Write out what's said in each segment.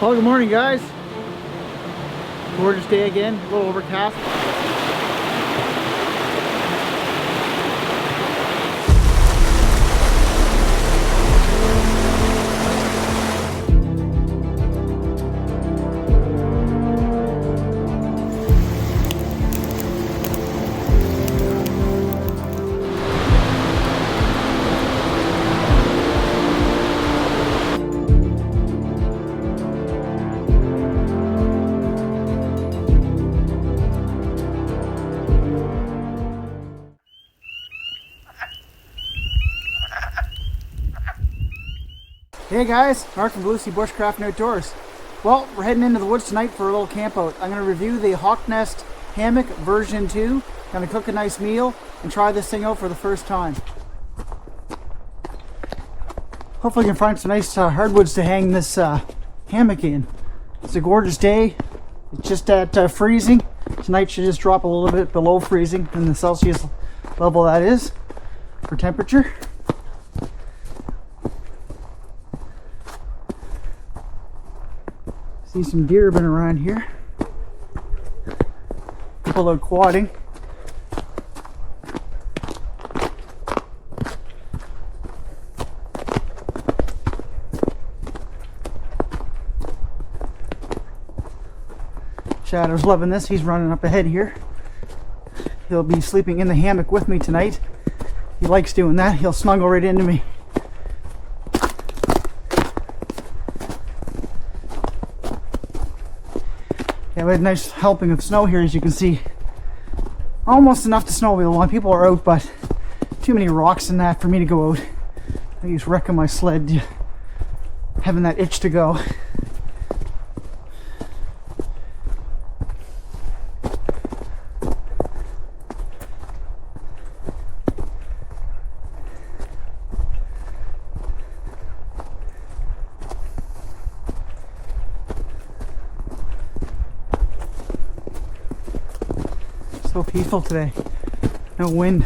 Well, good morning, guys. Gorgeous day again, a little overcast. Hey guys, Mark from Blue Sea Bushcraft and Outdoors. Well, we're heading into the woods tonight for a little camp out. I'm going to review the Hawk Nest Hammock version 2. Going to cook a nice meal and try this thing out for the first time. Hopefully I can find some nice hardwoods to hang this hammock in. It's a gorgeous day. It's just at freezing. Tonight should just drop a little bit below freezing in the Celsius level that is for temperature. See some deer been around here. People are quadding. Shadow's loving this. He's running up ahead here. He'll be sleeping in the hammock with me tonight. He likes doing that. He'll snuggle right into me. Yeah, we had a nice helping of snow here, as you can see. Almost enough to snowmobile. A lot of people are out, but too many rocks and that for me to go out. I think he's wrecking my sled, having that itch to go. So peaceful today. No wind.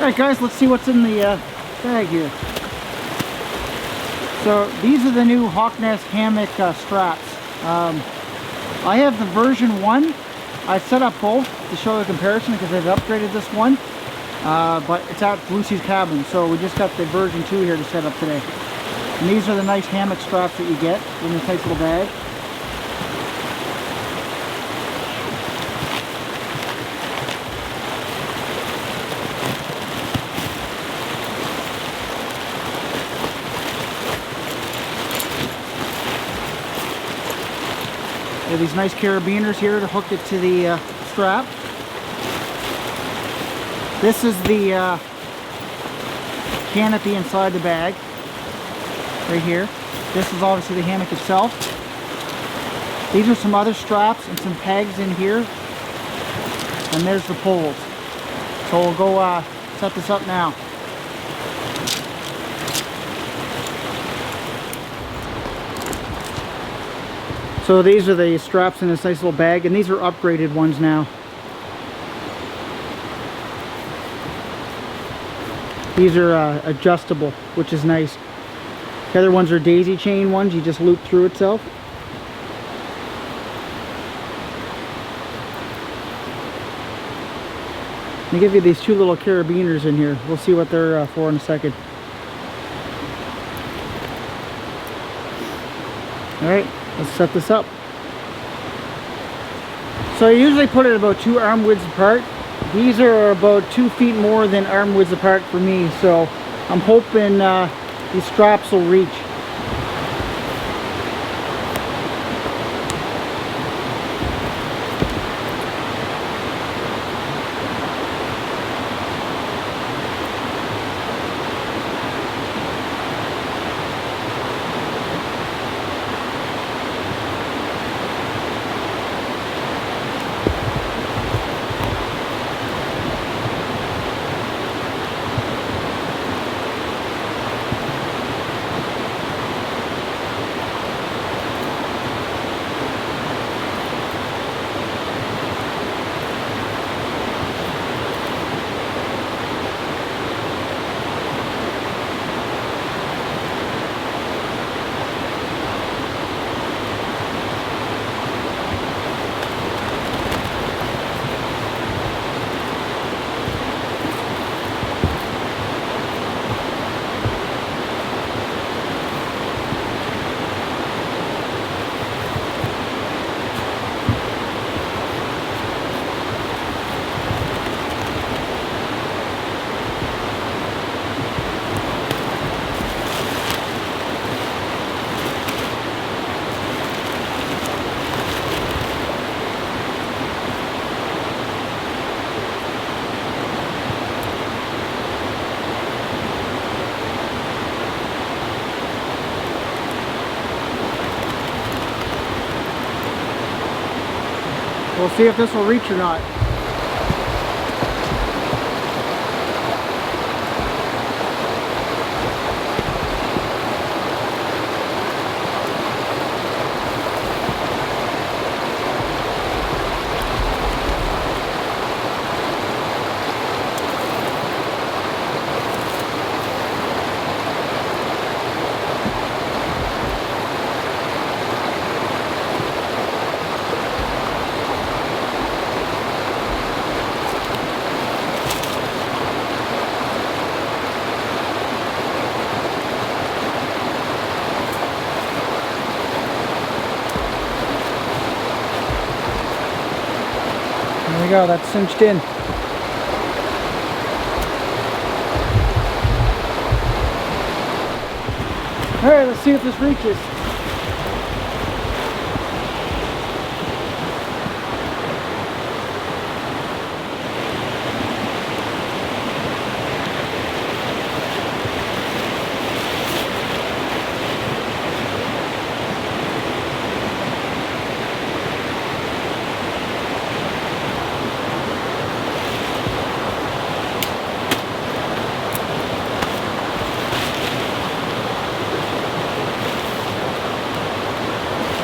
Alright guys, let's see what's in the bag here. So these are the new Hawk Nest hammock straps. I have the version 1. I set up both to show the comparison because I've upgraded this one. But it's at Lucy's cabin, so we just got the version 2 here to set up today. And these are the nice hammock straps that you get in this nice little bag. There are these nice carabiners here to hook it to the strap. This is the canopy inside the bag, right here. This is obviously the hammock itself. These are some other straps and some pegs in here. And there's the poles. So we'll go set this up now. So these are the straps in this nice little bag, and these are upgraded ones now. These are adjustable, which is nice. The other ones are daisy chain ones, you just loop through itself. They give you these two little carabiners in here. We'll see what they're for in a second. Alright, let's set this up. So I usually put it about 2 arm widths apart. These are about 2 feet more than arm widths apart for me, so I'm hoping these straps will reach. We'll see if this will reach or not. There we go, that's cinched in. Alright, let's see if this reaches.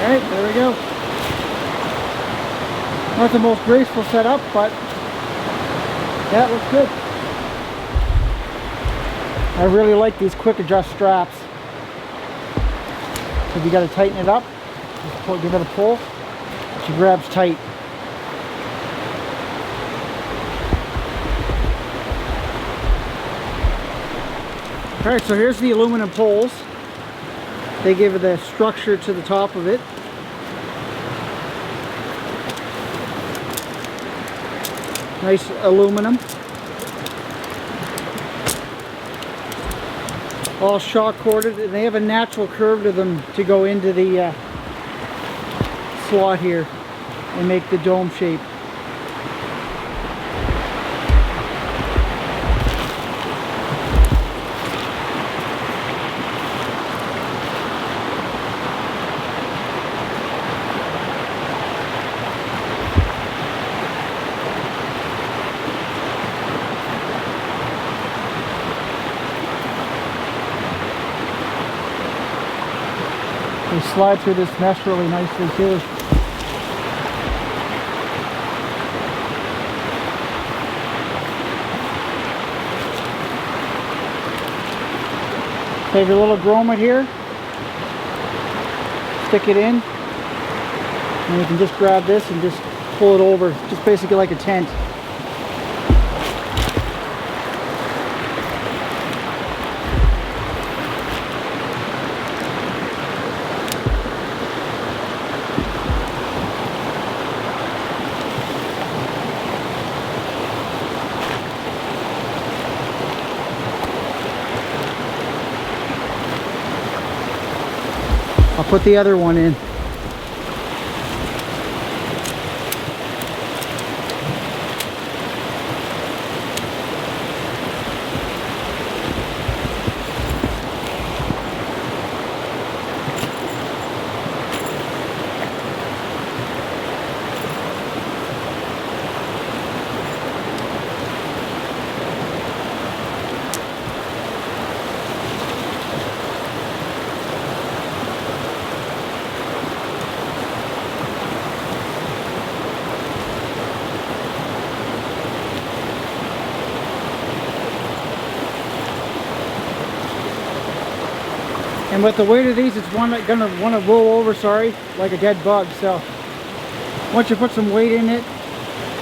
Alright, there we go. Not the most graceful setup, but that looks good. I really like these quick adjust straps. If you got to tighten it up, just pull, give it a pull, she grabs tight. Alright, so here's the aluminum poles. They give it the structure to the top of it. Nice aluminum. All shock corded, and they have a natural curve to them to go into the slot here and make the dome shape. They slide through this mesh really nicely too. Take your little grommet here, stick it in, and you can just grab this and just pull it over, just basically like a tent. I'll put the other one in. And with the weight of these, it's gonna want to roll over, like a dead bug. So once you put some weight in it,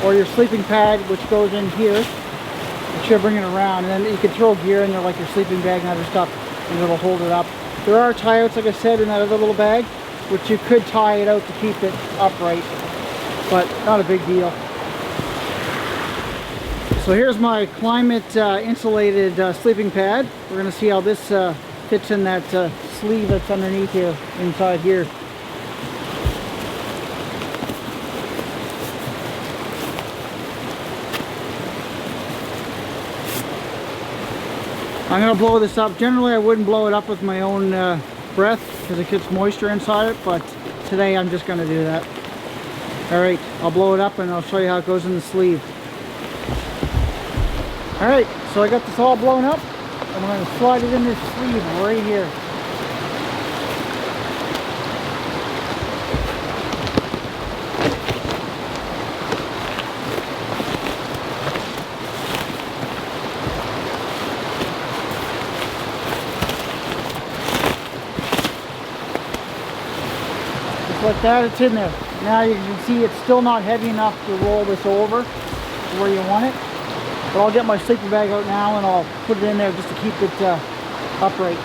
or your sleeping pad, which goes in here, it should bring it around. And then you can throw gear in there, like your sleeping bag and other stuff, and it'll hold it up. There are tie-outs, like I said, in that other little bag, which you could tie it out to keep it upright, but not a big deal. So here's my climate insulated sleeping pad. We're gonna see how this fits in that sleeve that's underneath here, inside here. I'm going to blow this up. Generally I wouldn't blow it up with my own breath because it gets moisture inside it, but today I'm just going to do that. Alright, I'll blow it up and I'll show you how it goes in the sleeve. Alright, so I got this all blown up. I'm going to slide it in this sleeve right here. Just like that, it's in there. Now you can see it's still not heavy enough to roll this over to where you want it. But I'll get my sleeping bag out now and I'll put it in there just to keep it upright.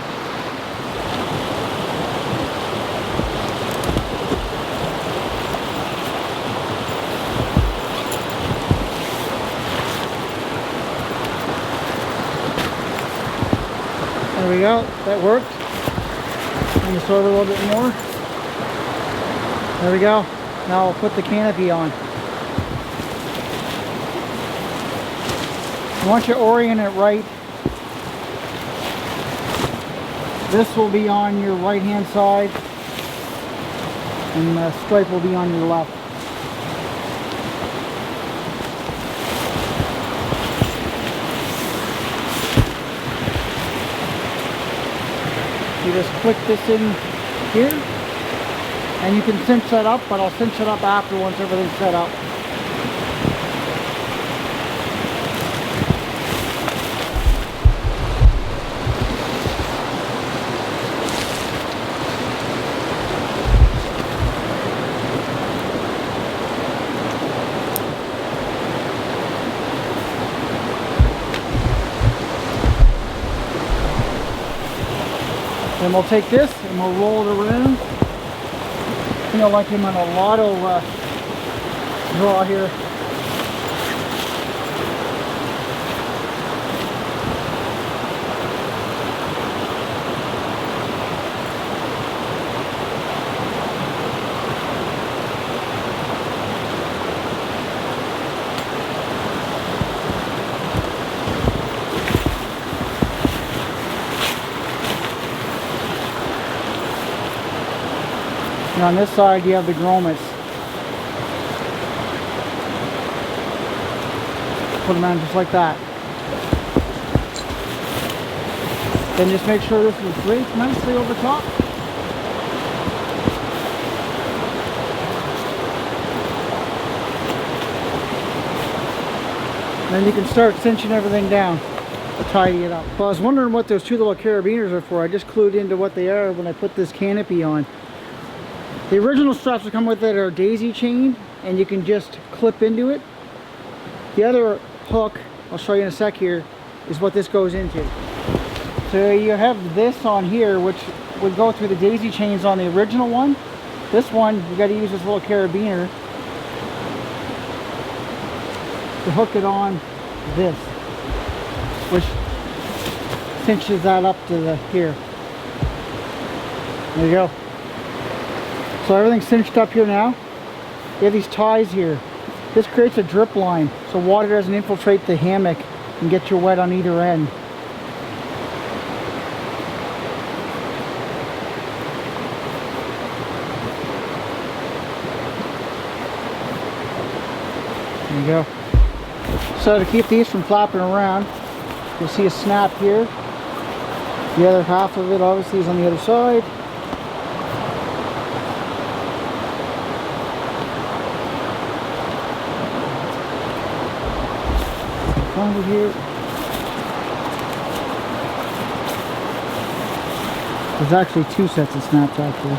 There we go, that worked. I'm going to sort it a little bit more. There we go. Now I'll put the canopy on. Once you orient it right, this will be on your right hand side and the stripe will be on your left. You just click this in here and you can cinch that up, but I'll cinch it up after once everything's set up. Then we'll take this and we'll roll it around. You know, like him on a lotto draw here. And on this side you have the grommets. Put them on just like that. Then just make sure this is draped nicely over top. Then you can start cinching everything down to tidy it up. Well, I was wondering what those two little carabiners are for. I just clued into what they are when I put this canopy on. The original straps that come with it are daisy chained and you can just clip into it. The other hook, I'll show you in a sec here, is what this goes into. So you have this on here which would go through the daisy chains on the original one. This one, you got to use this little carabiner to hook it on this, which cinches that up to the here. There you go. So everything's cinched up here now. You have these ties here. This creates a drip line so water doesn't infiltrate the hammock and get you wet on either end. There you go. So to keep these from flapping around, you'll see a snap here. The other half of it obviously is on the other side. Over here. There's actually two sets of snaps actually.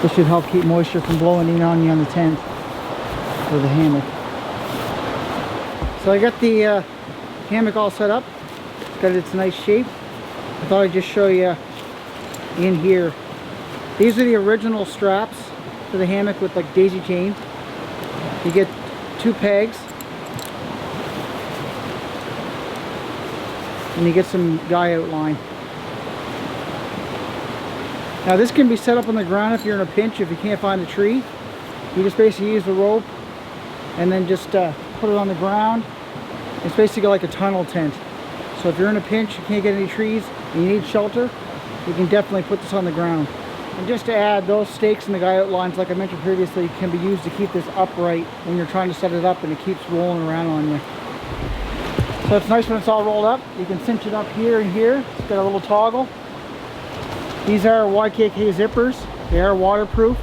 This should help keep moisture from blowing in on you on the tent or the hammock. So I got the hammock all set up. It's got its nice shape. I thought I'd just show you in here. These are the original straps for the hammock with like daisy chain. You get two pegs and you get some guy outline. Now this can be set up on the ground if you're in a pinch, if you can't find a tree. You just basically use the rope and then just put it on the ground. It's basically like a tunnel tent. So if you're in a pinch, you can't get any trees, and you need shelter, you can definitely put this on the ground. And just to add, those stakes and the guy outlines, like I mentioned previously, can be used to keep this upright when you're trying to set it up and it keeps rolling around on you. So it's nice when it's all rolled up. You can cinch it up here and here. It's got a little toggle. These are YKK zippers. They are waterproof.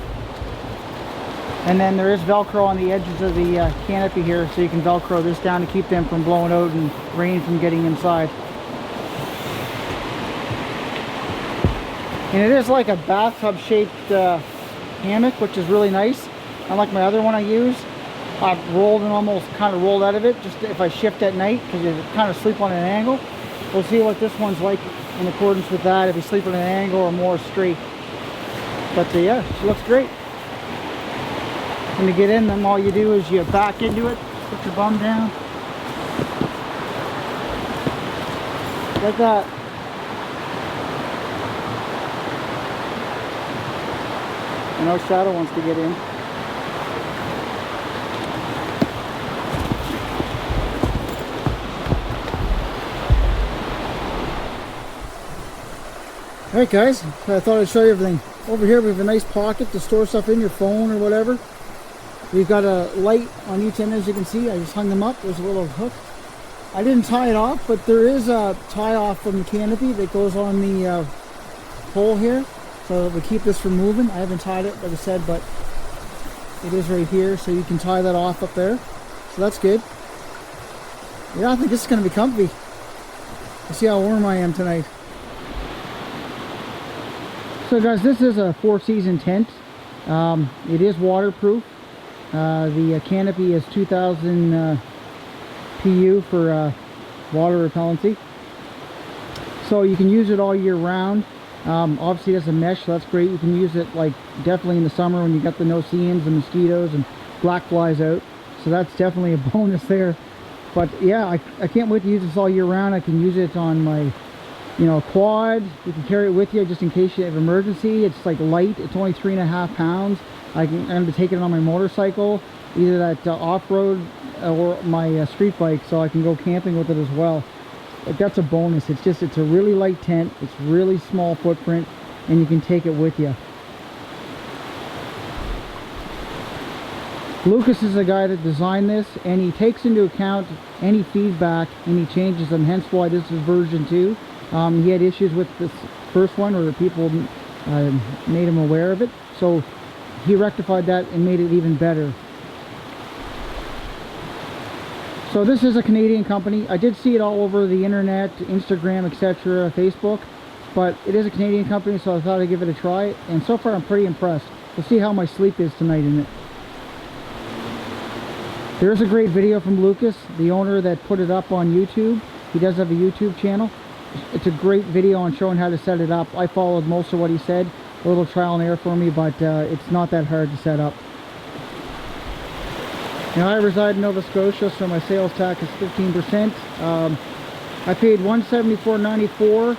And then there is Velcro on the edges of the canopy here, so you can Velcro this down to keep them from blowing out and rain from getting inside. And it is like a bathtub shaped hammock, which is really nice. Unlike my other one I use, I've rolled and almost kind of rolled out of it, just if I shift at night, because you kind of sleep on an angle. We'll see what this one's like in accordance with that, if you sleep on an angle or more straight. But yeah, she looks great. When you get in them, all you do is you back into it, put your bum down, like that. I know Shadow wants to get in. Alright guys, I thought I'd show you everything. Over here we have a nice pocket to store stuff in, your phone or whatever. We've got a light on each end, as you can see. I just hung them up. There's a little hook. I didn't tie it off, but there is a tie off from the canopy that goes on the pole here, so that we keep this from moving. I haven't tied it, like I said, but it is right here, so you can tie that off up there. So that's good. Yeah, I think this is going to be comfy. Let's see how warm I am tonight. So guys, this is a 4-season tent. It is waterproof. The canopy is 2000 PU for water repellency. So you can use it all year round. Obviously it has a mesh, so that's great. You can use it like definitely in the summer when you got the no-see-ins and mosquitoes and black flies out. So that's definitely a bonus there. But yeah, I can't wait to use this all year round. I can use it on my, you know, quad. You can carry it with you just in case you have emergency. It's like light. It's only 3.5 pounds. I'm going to take it on my motorcycle, either that off-road or my street bike, so I can go camping with it as well. Like, that's a bonus. It's a really light tent. It's really small footprint, and you can take it with you. Lucas is the guy that designed this, and he takes into account any feedback and he changes them, hence why this is version 2. He had issues with this first one where people made him aware of it, so he rectified that and made it even better. So this is a Canadian company. I did see it all over the internet, Instagram, etc., Facebook, but it is a Canadian company, so I thought I'd give it a try, and so far I'm pretty impressed. We'll see how my sleep is tonight in it. There's a great video from Lucas, the owner that put it up on YouTube. He does have a YouTube channel. It's a great video on showing how to set it up. I followed most of what he said. A little trial and error for me, but it's not that hard to set up. Now I reside in Nova Scotia, so my sales tax is 15%. I paid $174.94,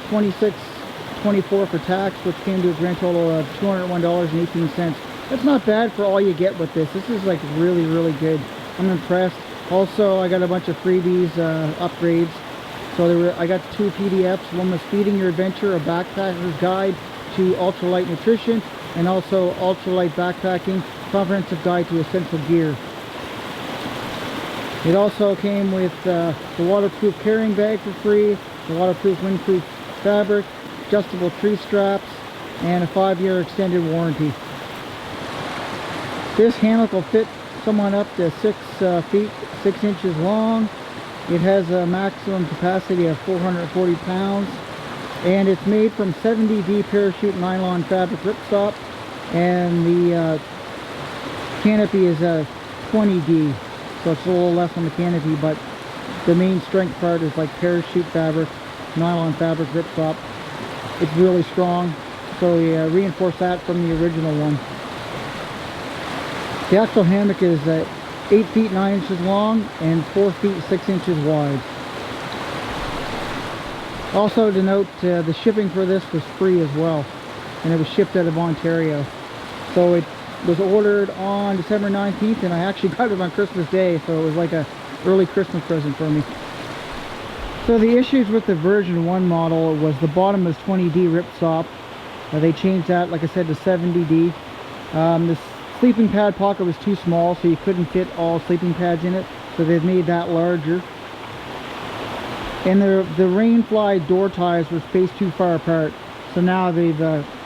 $26.24 for tax, which came to a grand total of $201.18. That's not bad for all you get with this. This is like really, really good. I'm impressed. Also, I got a bunch of freebies, upgrades. So I got 2 PDFs. One was Feeding Your Adventure, a backpacker's guide to ultralight nutrition, and also ultralight backpacking, comprehensive guide to essential gear. It also came with the waterproof carrying bag for free, the waterproof windproof fabric, adjustable tree straps, and a 5-year extended warranty. This hammock will fit someone up to 6 feet, 6 inches long. It has a maximum capacity of 440 pounds. And it's made from 70D parachute nylon fabric ripstop. And the canopy is a 20D. So it's a little less on the canopy, but the main strength part is like parachute fabric, nylon fabric ripstop. It's really strong. So we reinforced that from the original one. The actual hammock is 8 feet 9 inches long and 4 feet 6 inches wide. Also to note, the shipping for this was free as well, and it was shipped out of Ontario. So it was ordered on December 19th, and I actually got it on Christmas Day, so it was like a early Christmas present for me. So the issues with the version 1 model was the bottom was 20D ripstop. They changed that, like I said, to 70D. This sleeping pad pocket was too small, so you couldn't fit all sleeping pads in it, so they've made that larger. And the rainfly door ties were spaced too far apart, so now they've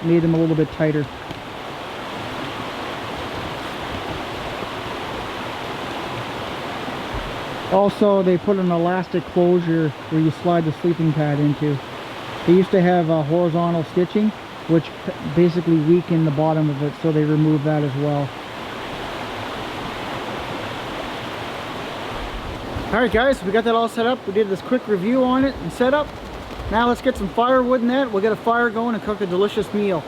made them a little bit tighter. Also, they put an elastic closure where you slide the sleeping pad into. They used to have horizontal stitching, which basically weakened the bottom of it, so they removed that as well. Alright guys, we got that all set up. We did this quick review on it and setup. Now let's get some firewood in that. We'll get a fire going and cook a delicious meal.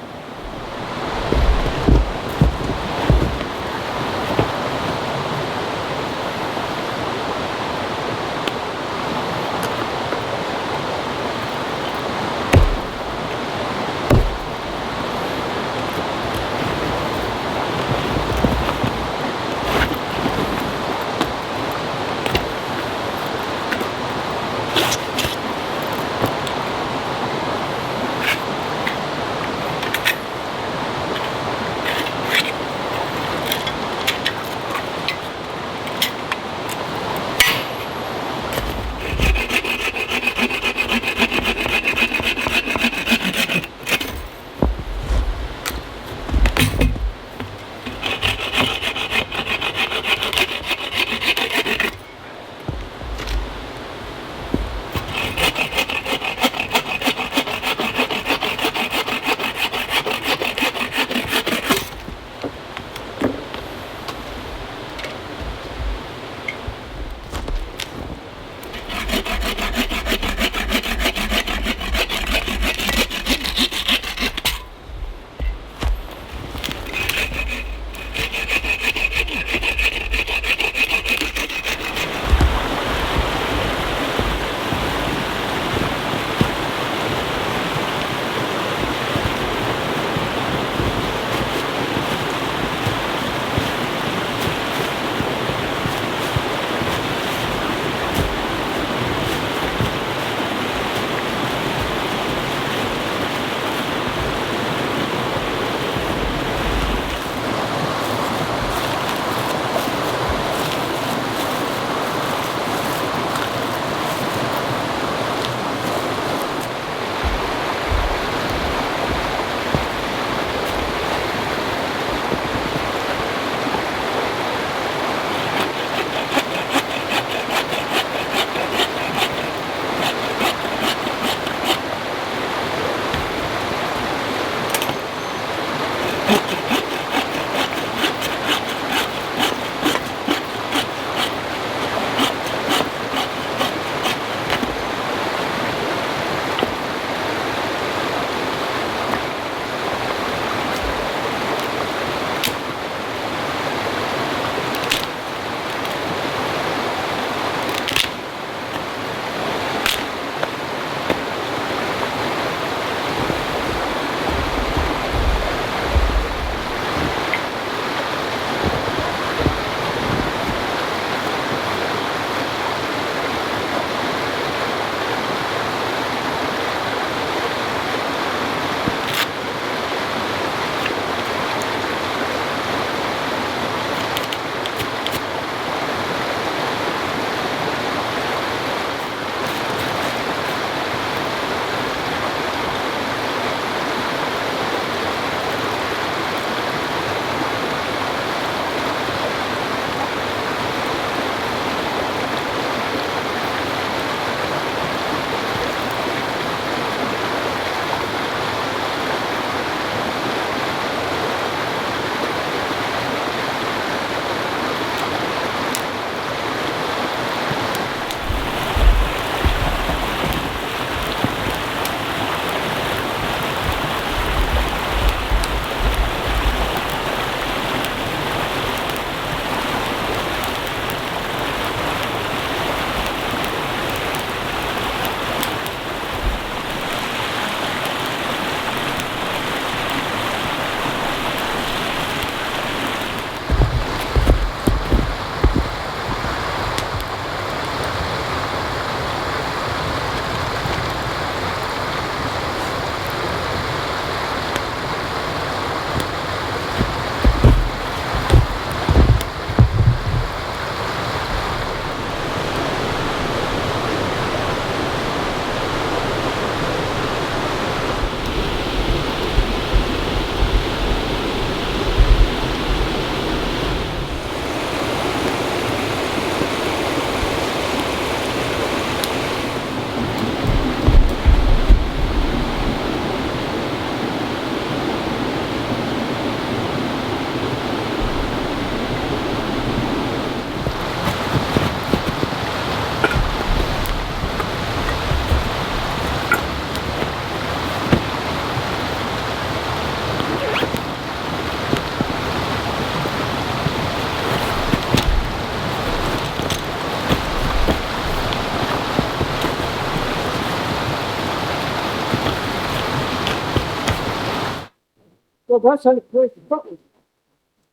Well, that's how it's place to cook it.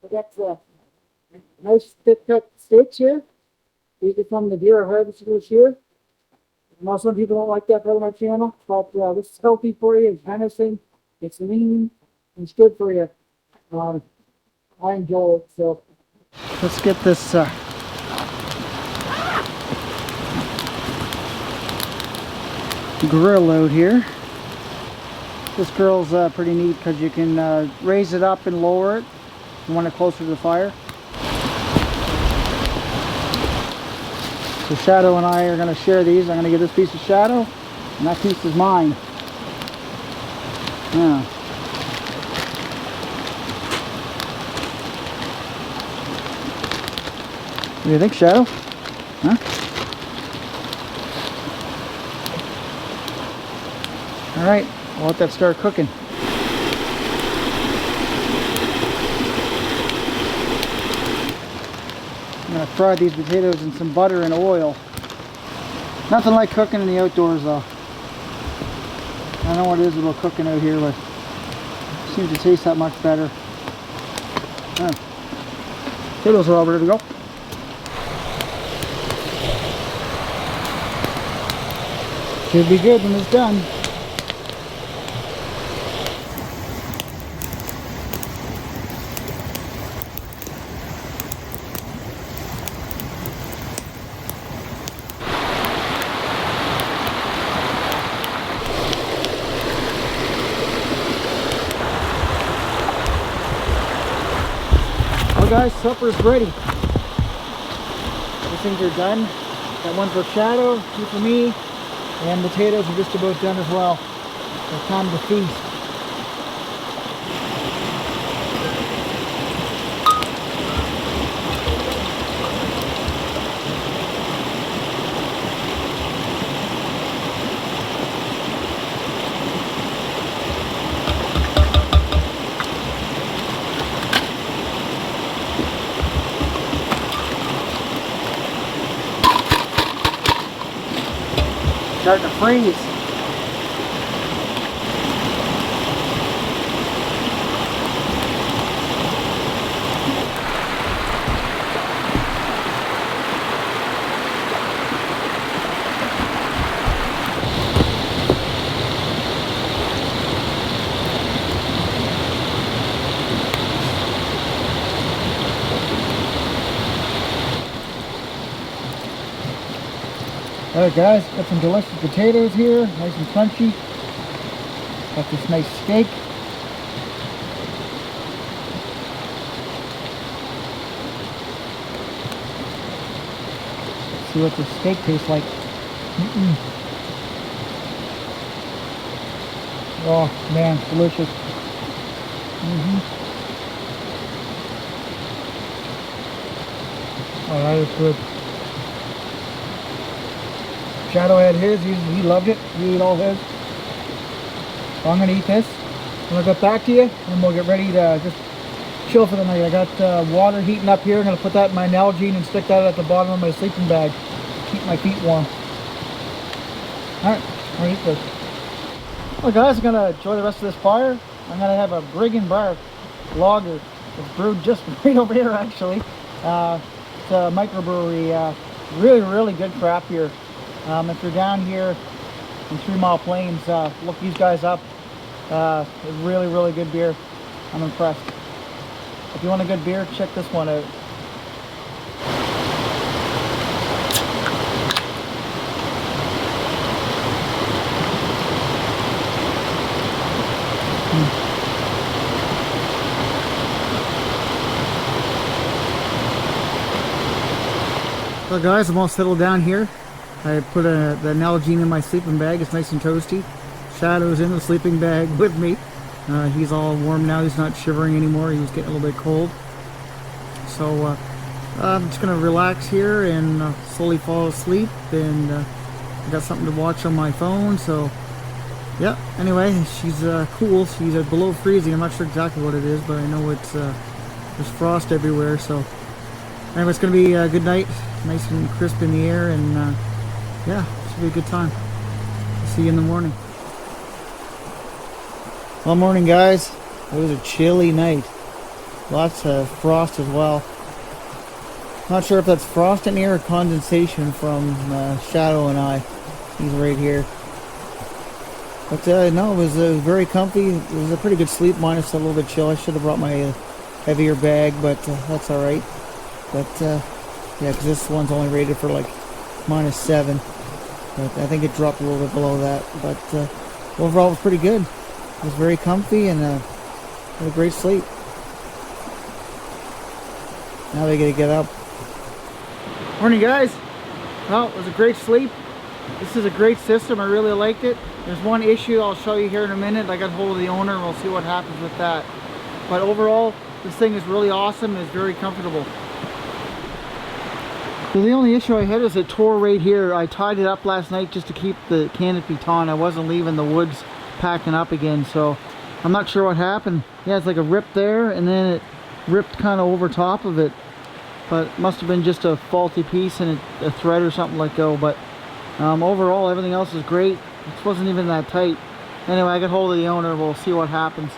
I got nice thick cut steaks here. These are from the deer harvested this year. I know some people don't like that part of my channel, but this is healthy for you. It's venison. It's lean. It's good for you. I enjoy it. So let's get this grill out here. This grill's pretty neat because you can raise it up and lower it. You want it closer to the fire. So Shadow and I are going to share these. I'm going to give this piece to Shadow, and that piece is mine. Yeah. What do you think, Shadow? Huh? All right, we'll let that start cooking. I'm going to fry these potatoes in some butter and oil. Nothing like cooking in the outdoors though. I don't know what it is about cooking out here, but it seems to taste that much better. Potatoes are all ready to go. Should be good when it's done. Well guys, supper's ready. These things are done. Got one for Shadow, two for me, and potatoes are just about done as well. It's time to feast. Starting to freeze. Alright guys, got some delicious potatoes here, nice and crunchy. Got this nice steak. Let's see what the steak tastes like. Oh man, delicious. Oh, that is good. Shadow had his, he loved it, he ate all his. So I'm going to eat this. I'm going to get back to you and we'll get ready to just chill for the night. I got water heating up here. I'm going to put that in my Nalgene and stick that at the bottom of my sleeping bag. Keep my feet warm. Alright, I'm going to eat this. Well guys, I'm going to enjoy the rest of this fire. I'm going to have a Brig and Barq lager. It's brewed just right over here actually. It's a microbrewery. Really good craft beer. If you're down here in 3 Mile Plains, look these guys up. Really good beer. I'm impressed. If you want a good beer, check this one out. Well guys, I'm all settled down here. I put the Nalgene in my sleeping bag. It's nice and toasty. Shadow's in the sleeping bag with me. He's all warm now. He's not shivering anymore. He was getting a little bit cold. So I'm just going to relax here and slowly fall asleep. And I got something to watch on my phone. So yeah, anyway, she's cool. She's below freezing. I'm not sure exactly what it is, but I know it's there's frost everywhere. So anyway, it's going to be a good night. Nice and crisp in the air, and yeah, should be a good time. See you in the morning. Well, morning guys. It was a chilly night. Lots of frost as well. Not sure if that's frost in here or condensation from Shadow and I. He's right here. But no, it was very comfy. It was a pretty good sleep, minus a little bit chill. I should have brought my heavier bag, but that's alright. But yeah, because this one's only rated for like -7. But I think it dropped a little bit below that. But overall, it was pretty good. It was very comfy and had a great sleep. Now they gotta get up. Morning, guys. Well, it was a great sleep. This is a great system. I really liked it. There's one issue I'll show you here in a minute. I got hold of the owner and we'll see what happens with that. But overall, this thing is really awesome. It's very comfortable. So the only issue I had is it tore right here. I tied it up last night just to keep the canopy taut. I wasn't leaving the woods packing up again, so I'm not sure what happened. Yeah, it's like a rip there, and then it ripped kind of over top of it. But it must have been just a faulty piece and a thread or something let go. But overall, everything else is great. This wasn't even that tight. Anyway, I got hold of the owner. We'll see what happens.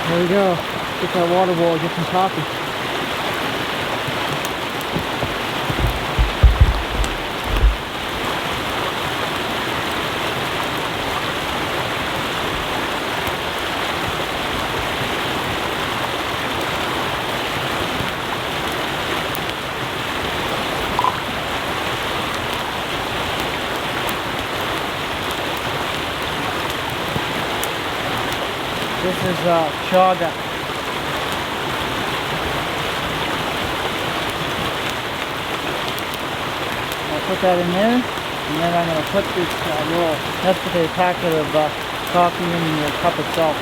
There we go. Get that water bowl, get some coffee. This is chaga. I'll put that in there, and then I'm going to put this little Nescafe packet of coffee in the cup itself.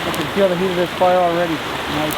I can feel the heat of this fire already. Nice.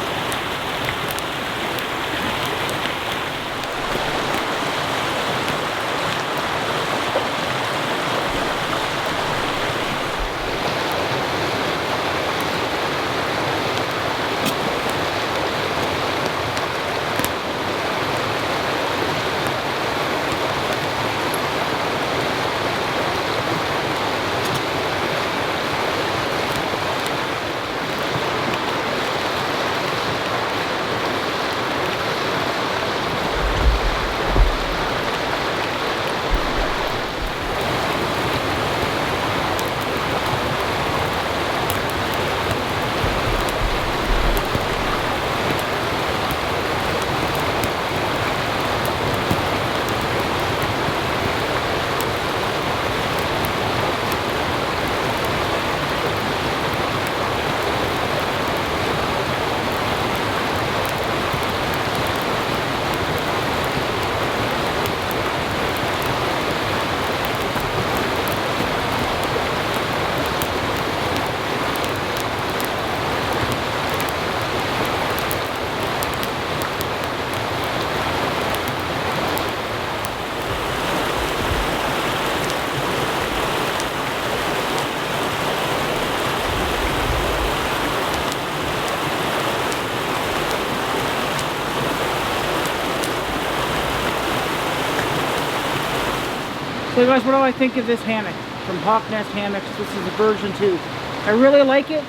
So guys, what do I think of this hammock from Hawk Nest Hammocks? This is the version 2. I really like it.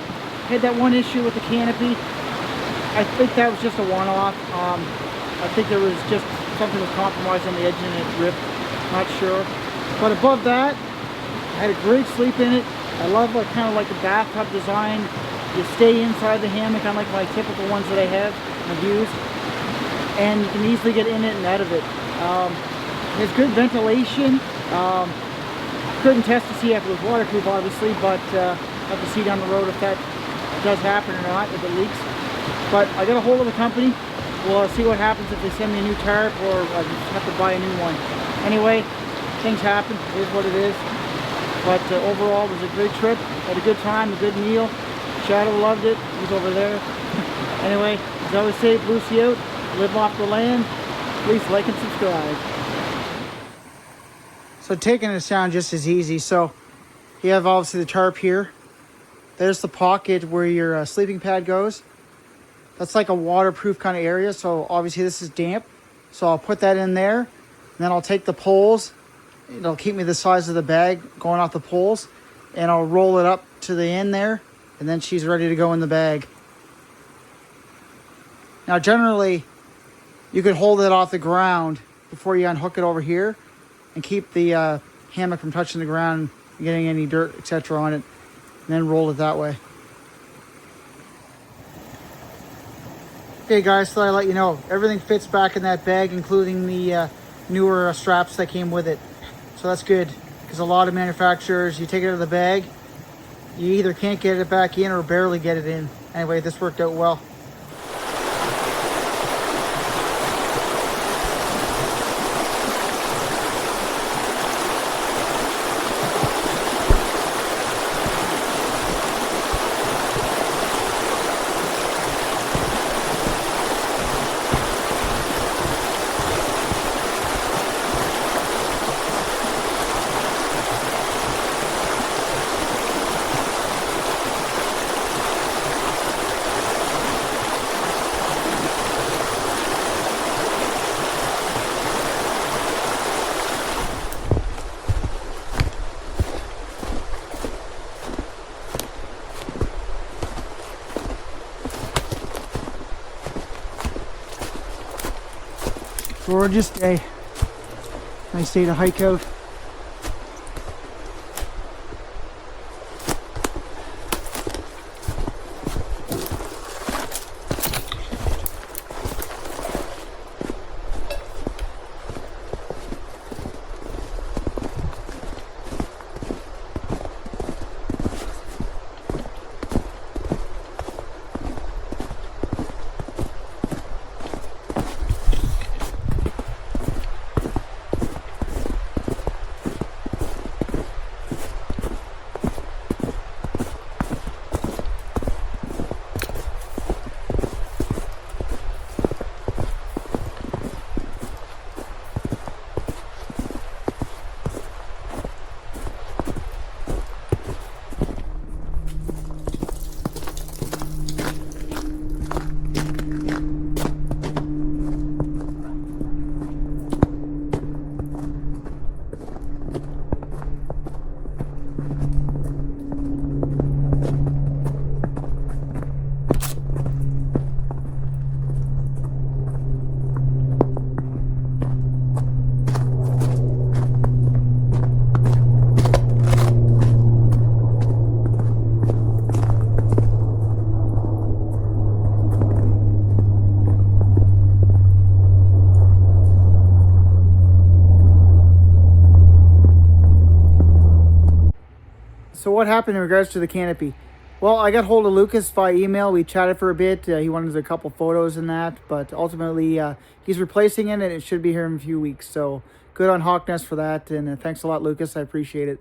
Had that one issue with the canopy. I think that was just a one-off. I think there was just something was compromised on the edge and it ripped. Not sure. But above that, I had a great sleep in it. I love kind of like the bathtub design. You stay inside the hammock, unlike my typical ones that I've used. And you can easily get in it and out of it. There's good ventilation. Couldn't test to see if it was waterproof, obviously, but have to see down the road if that does happen or not, if it leaks. But I got a hold of the company. We'll see what happens if they send me a new tarp or I just have to buy a new one. Anyway, things happen. It is what it is. But overall, it was a great trip. Had a good time, a good meal. Shadow loved it. He's over there. Anyway, as I always say, Blue Sea out. Live off the land. Please like and subscribe. So taking this down just as easy. So you have obviously the tarp here. There's the pocket where your sleeping pad goes. That's like a waterproof kind of area. So obviously this is damp. So I'll put that in there. And then I'll take the poles. It'll keep me the size of the bag going off the poles. And I'll roll it up to the end there. And then she's ready to go in the bag. Now generally, you could hold it off the ground before you unhook it over here. And keep the hammock from touching the ground and getting any dirt, etc. on it. And then roll it that way. Okay guys, so I let you know, everything fits back in that bag, including the newer straps that came with it. So that's good, because a lot of manufacturers, you take it out of the bag, you either can't get it back in or barely get it in. Anyway, this worked out well. Gorgeous day. Nice day to hike out. So what happened in regards to the canopy? Well, I got hold of Lucas via email. We chatted for a bit. He wanted a couple photos and that, but ultimately he's replacing it and it should be here in a few weeks. So good on Hawk Nest for that, and thanks a lot, Lucas. I appreciate it.